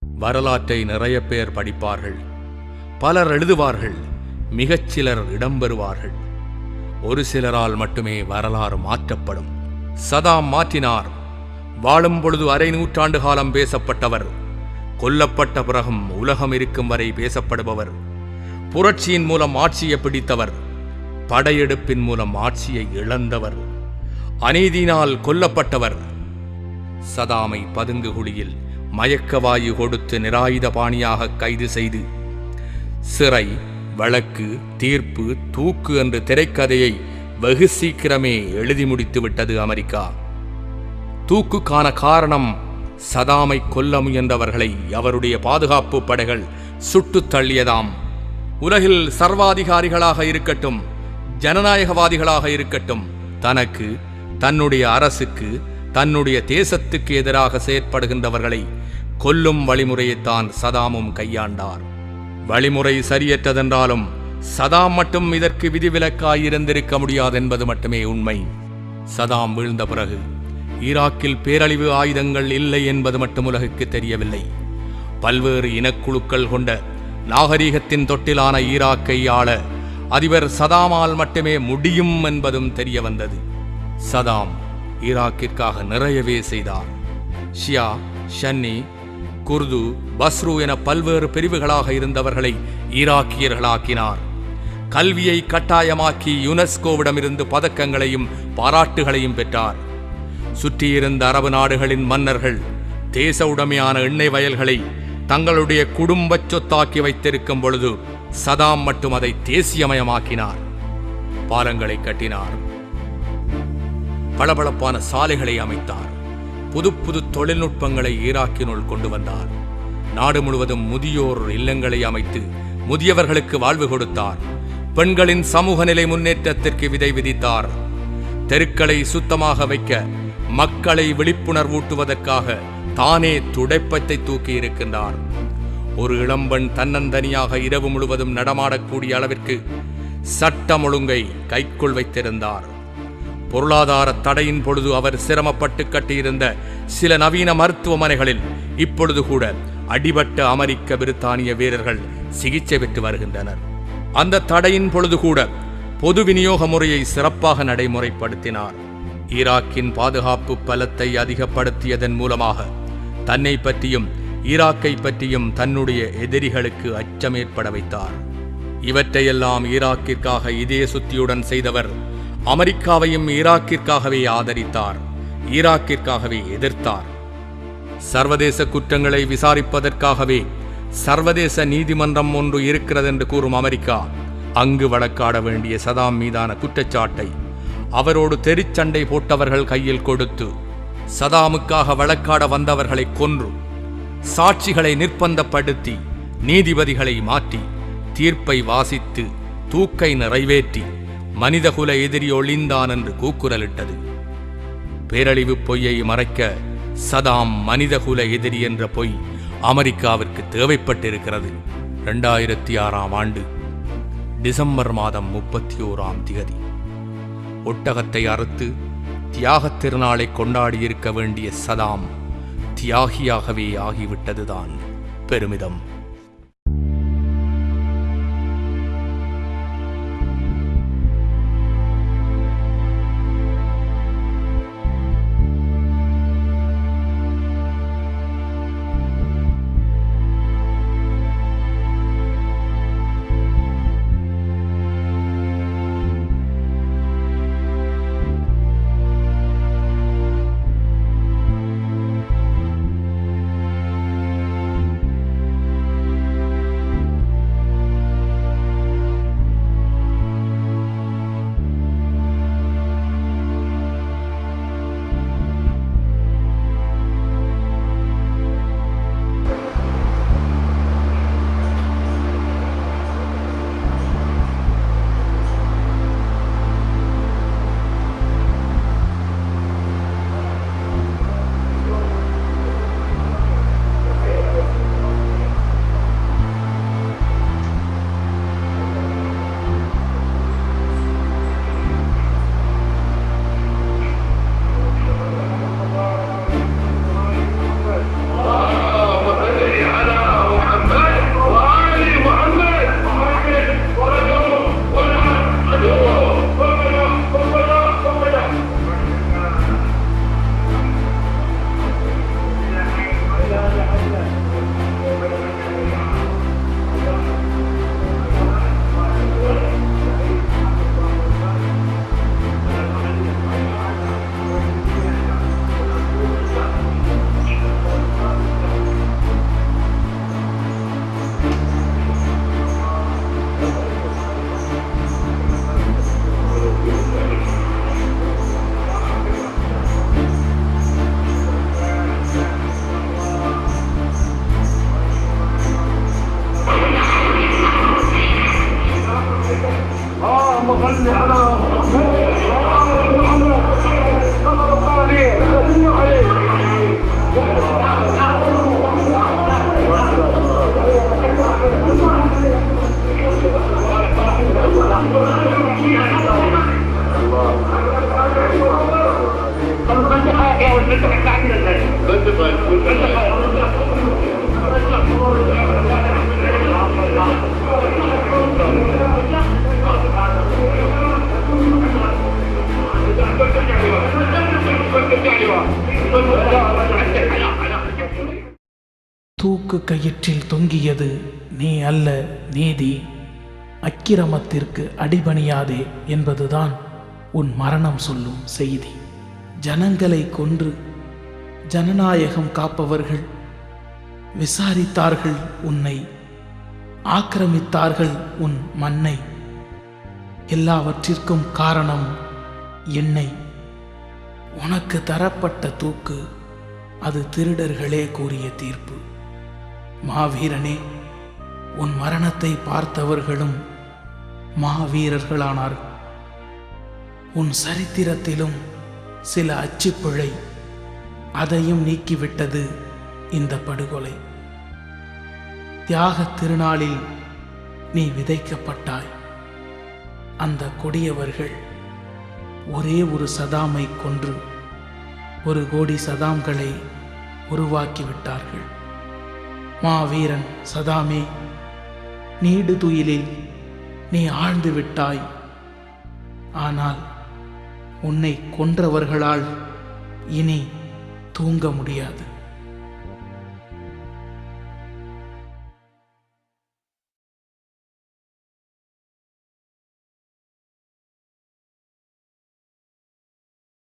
வரலாற்றை நிறைய பேர் படிப்பார்கள், பலர் எழுதுவார்கள், மிகச்சிலர் இடம்பெறுவார்கள். ஒரு சிலரால் மட்டுமே வரலாறு மாற்றப்படும். சதாம் மாற்றினார். வாழும் பொழுது அரை நூற்றாண்டு காலம் பேசப்பட்டவர், கொல்லப்பட்ட பிறகும் உலகம் இருக்கும் வரை பேசப்படுபவர், புரட்சியின் மூலம் ஆட்சியை பிடித்தவர், படையெடுப்பின் மூலம் ஆட்சியை இழந்தவர், அநீதியினால் கொல்லப்பட்டவர். சதாமை பதுங்குகுழியில் மயக்கவாயு கொடுத்து நிராயுதபாணியாக கைது செய்து சிறை, வழக்கு, தீர்ப்பு, தூக்கு என்ற திரைக்கதையை வெகு சீக்கிரமே எழுதி முடித்து விட்டது அமெரிக்கா. தூக்குக்கான காரணம் சதாமை கொல்ல முயன்றவர்களை அவருடைய பாதுகாப்பு படைகள் சுட்டுத் தள்ளியதாம். உலகில் சர்வாதிகாரிகளாக இருக்கட்டும், ஜனநாயகவாதிகளாக இருக்கட்டும், தனக்கு, தன்னுடைய அரசுக்கு, தன்னுடைய தேசத்துக்கு எதிராக செயற்படுகின்றவர்களை கொல்லும் வழிமுறையைத்தான் சதாமும் கையாண்டார். வழிமுறை சரியற்றதென்றாலும் சதாம் மட்டும் இதற்கு விதிவிலக்காயிருந்திருக்க முடியாது என்பது மட்டுமே உண்மை. சதாம் வீழ்ந்த பிறகு ஈராக்கில் பேரழிவு ஆயுதங்கள் இல்லை என்பது மட்டும் உலகுக்கு தெரியவில்லை. பல்வேறு இனக்குழுக்கள் கொண்ட நாகரீகத்தின் தொட்டிலான ஈராக்கை ஆள அதிபர் சதாமால் மட்டுமே முடியும் என்பதும் தெரிய வந்தது. சதாம் ஈராக்கிற்காக நிறையவே செய்தார். ஷியா, ஷன்னி, குர்து, பஸ்ரு என பல்வேறு பிரிவுகளாக இருந்தவர்களை ஈராக்கியர்களாக்கினார். கல்வியை கட்டாயமாக்கி யுனெஸ்கோவிடமிருந்து பதக்கங்களையும் பாராட்டுகளையும் பெற்றார். சுற்றியிருந்த அரபு நாடுகளின் மன்னர்கள் தேச உடைமையான எண்ணெய் வயல்களை தங்களுடைய குடும்ப சொத்தாக்கி வைத்திருக்கும் பொழுது சதாம் மட்டும் அதை தேசியமயமாக்கினார். பாலங்களை கட்டினார், பளபளப்பான சாலைகளை அமைத்தார், புது புது தொழில்நுட்பங்களை ஈராக்கினுள் கொண்டு வந்தார். நாடு முழுவதும் முதியோர் இல்லங்களை அமைத்து முதியவர்களுக்கு வாழ்வு கொடுத்தார். பெண்களின் சமூக நிலை முன்னேற்றத்திற்கு விதை விதித்தார். தெருக்களை சுத்தமாக வைக்க, மக்களை விழிப்புணர்வூட்டுவதற்காக தானே துடைப்பத்தை தூக்கி இருக்கின்றார். ஒரு இளம்பெண் தன்னந்தனியாக இரவு முழுவதும் நடமாடக்கூடிய அளவிற்கு சட்டம் ஒழுங்கை கைக்குள் வைத்திருந்தார். பொருளாதார தடையின் பொழுது அவர் சிரமப்பட்டு கட்டியிருந்த சில நவீன மருத்துவமனைகளில் இப்பொழுது கூட அடிபட்ட அமெரிக்க பிரித்தானிய வீரர்கள் சிகிச்சை பெற்று வருகின்றனர். அந்த தடையின் பொழுது கூட பொது விநியோக முறையை சிறப்பாக நடைமுறைப்படுத்தினார். ஈராக்கின் பாதுகாப்பு பலத்தை அதிகப்படுத்தியதன் மூலமாக தன்னை பற்றியும் ஈராக்கை பற்றியும் தன்னுடைய எதிரிகளுக்கு அச்சம் ஏற்பட வைத்தார். இவற்றையெல்லாம் ஈராக்கிற்காக இதய சுத்தியுடன் செய்தவர் அமெரிக்காவையும் ஈராக்கிற்காகவே ஆதரித்தார், ஈராக்கிற்காகவே எதிர்த்தார். சர்வதேச குற்றங்களை விசாரிப்பதற்காகவே சர்வதேச நீதிமன்றம் ஒன்று இருக்கிறது என்று கூறும் அமெரிக்கா அங்கு வழக்காட வேண்டிய சதாம் மீதான குற்றச்சாட்டை அவரோடு தெரிச்சண்டை போட்டவர்கள் கையில் கொடுத்து சதாமுக்காக வழக்காட வந்தவர்களை கொன்று, சாட்சிகளை நிர்பந்தப்படுத்தி, நீதிபதிகளை மாற்றி, தீர்ப்பை வாசித்து, தூக்கை நிறைவேற்றி மனிதகுல எதிரி ஒளிந்தான் என்று கூக்குரலிட்டது. பேரழிவு பொய்யை மறைக்க சதாம் மனிதகுல எதிரி என்ற பொய் அமெரிக்காவிற்கு தேவைப்பட்டிருக்கிறது. 2006ஆம் ஆண்டு டிசம்பர் மாதம் 31ஆம் திகதி ஒட்டகத்தை அறுத்து தியாகத் திருநாளை கொண்டாடியிருக்க வேண்டிய சதாம் தியாகியாகவே ஆகிவிட்டதுதான் பெருமிதம். தூக்கு கயிற்றில் தொங்கியது நீ அல்ல நீதி, அக்கிரமத்திற்கு அடிபணியாதே என்பதுதான் உன் மரணம் சொல்லும் செய்தி. ஜனங்களை கொன்று ஜனநாயகம் காப்பவர்கள் விசாரித்தார்கள் உன்னை, ஆக்கிரமித்தார்கள் உன் மண்ணை. எல்லாவற்றிற்கும் காரணம் என்னை. உனக்கு தரப்பட்ட தூக்கு அது திருடர்களே கூறிய தீர்ப்பு. மாவீரனே, உன் மரணத்தை பார்த்தவர்களும் மாவீரர்களானார்கள். உன் சரித்திரத்திலும் சில அச்சுப்பிழை, அதையும் நீக்கிவிட்டது இந்த படுகொலை. தியாக திருநாளில் நீ விதைக்கப்பட்டாய். அந்த கொடியவர்கள் ஒரே ஒரு சதாமை கொன்று 1 கோடி சதாம்களை உருவாக்கிவிட்டார்கள். மாவீரன் சதாமே, நீடு துயிலில் நீ ஆழ்ந்து விட்டாய். ஆனால் உன்னை கொன்றவர்களால் இனி தூங்க முடியாது.